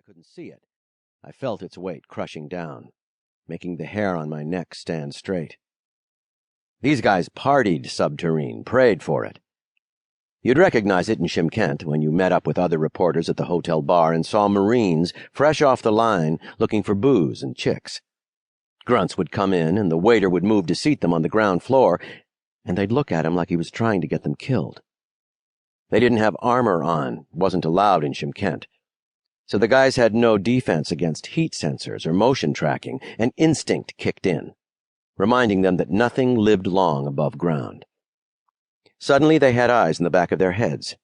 couldn't see it, I felt its weight crushing down, making the hair on my neck stand straight. These guys partied subterrane, prayed for it. You'd recognize it in Shymkent when you met up with other reporters at the hotel bar and saw Marines fresh off the line looking for booze and chicks. Grunts would come in, and the waiter would move to seat them on the ground floor, and they'd look at him like he was trying to get them killed. They didn't have armor on, wasn't allowed in Shymkent. So the guys had no defense against heat sensors or motion tracking, and instinct kicked in, reminding them that nothing lived long above ground. Suddenly they had eyes in the back of their heads.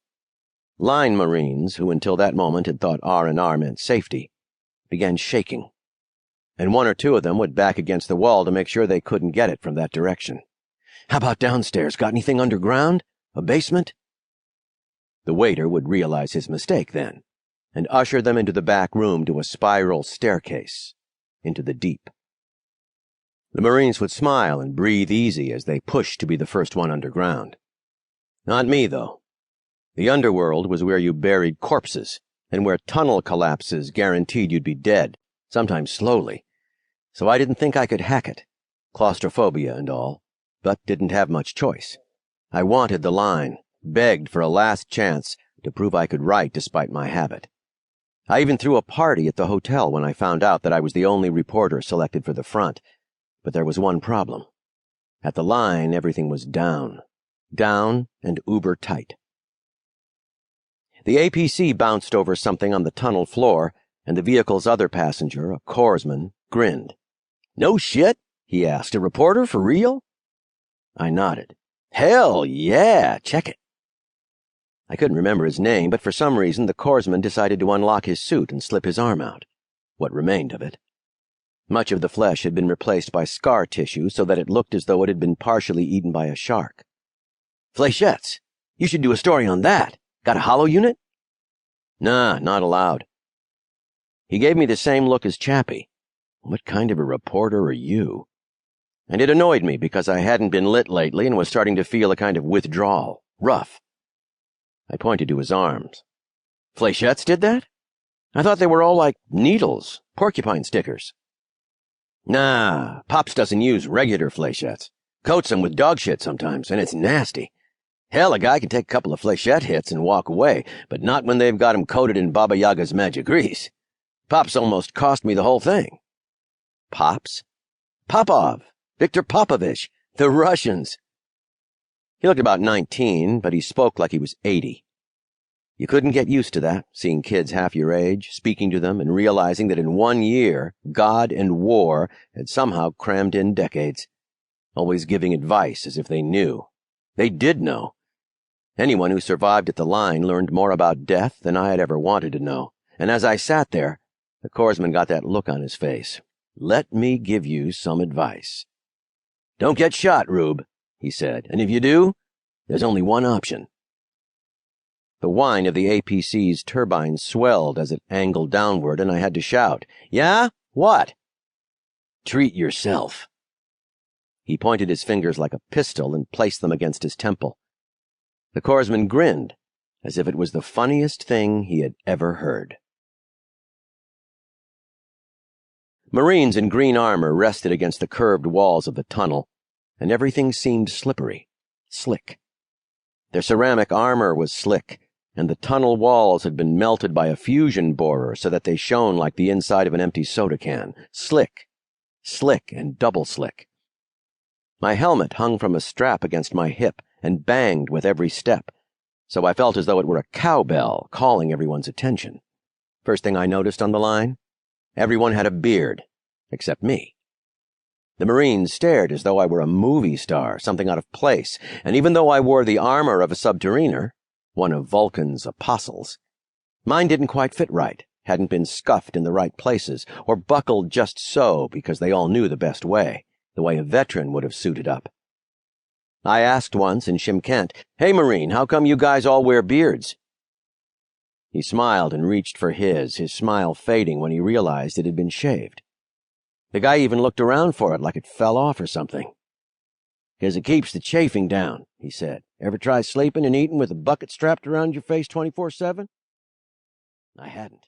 Line Marines, who until that moment had thought R&R meant safety, began shaking, and one or two of them would back against the wall to make sure they couldn't get it from that direction. "How about downstairs? Got anything underground? A basement?" The waiter would realize his mistake then, and usher them into the back room to a spiral staircase, into the deep. The Marines would smile and breathe easy as they pushed to be the first one underground. Not me, though. The underworld was where you buried corpses, and where tunnel collapses guaranteed you'd be dead, sometimes slowly. So I didn't think I could hack it, claustrophobia and all, but didn't have much choice. I wanted the line, begged for a last chance to prove I could write despite my habit. I even threw a party at the hotel when I found out that I was the only reporter selected for the front, but there was one problem. At the line, everything was down and uber tight. The APC bounced over something on the tunnel floor, and the vehicle's other passenger, a corpsman, grinned. "No shit?" he asked. "A reporter for real?" I nodded. "Hell yeah, check it." I couldn't remember his name, but for some reason the corpsman decided to unlock his suit and slip his arm out, what remained of it. Much of the flesh had been replaced by scar tissue so that it looked as though it had been partially eaten by a shark. "Flechettes. You should do a story on that. Got a hollow unit?" "Nah, not allowed." He gave me the same look as Chappie. "What kind of a reporter are you?" And it annoyed me because I hadn't been lit lately and was starting to feel a kind of withdrawal, rough. I pointed to his arms. "Flechettes did that? I thought they were all like needles, porcupine stickers." "Nah, Pops doesn't use regular flechettes. Coats them with dog shit sometimes, and it's nasty. Hell, a guy can take a couple of flechette hits and walk away, but not when they've got him coated in Baba Yaga's magic grease. Pops almost cost me the whole thing." "Pops?" "Popov, Viktor Popovich, the Russians." He looked about 19, but he spoke like he was 80. You couldn't get used to that, seeing kids half your age, speaking to them, and realizing that in 1 year, God and war had somehow crammed in decades, always giving advice as if they knew. They did know. Anyone who survived at the line learned more about death than I had ever wanted to know, and as I sat there, the corpsman got that look on his face. "Let me give you some advice. Don't get shot, Rube," he said, "and if you do, there's only one option." The whine of the APC's turbine swelled as it angled downward, and I had to shout, "Yeah? What?" "Treat yourself." He pointed his fingers like a pistol and placed them against his temple. The corpsman grinned, as if it was the funniest thing he had ever heard. Marines in green armor rested against the curved walls of the tunnel, and everything seemed slippery, slick. Their ceramic armor was slick, and the tunnel walls had been melted by a fusion borer so that they shone like the inside of an empty soda can. Slick, and double slick. My helmet hung from a strap against my hip and banged with every step, so I felt as though it were a cowbell calling everyone's attention. First thing I noticed on the line, everyone had a beard, except me. The Marines stared as though I were a movie star, something out of place, and even though I wore the armor of a subterraner, one of Vulcan's apostles, mine didn't quite fit right, hadn't been scuffed in the right places, or buckled just so because they all knew the best way, the way a veteran would have suited up. I asked once in Shymkent, "Hey, Marine, how come you guys all wear beards?" He smiled and reached for his smile fading when he realized it had been shaved. The guy even looked around for it like it fell off or something. "'Cause it keeps the chafing down," he said. "Ever try sleeping and eating with a bucket strapped around your face 24/7? I hadn't.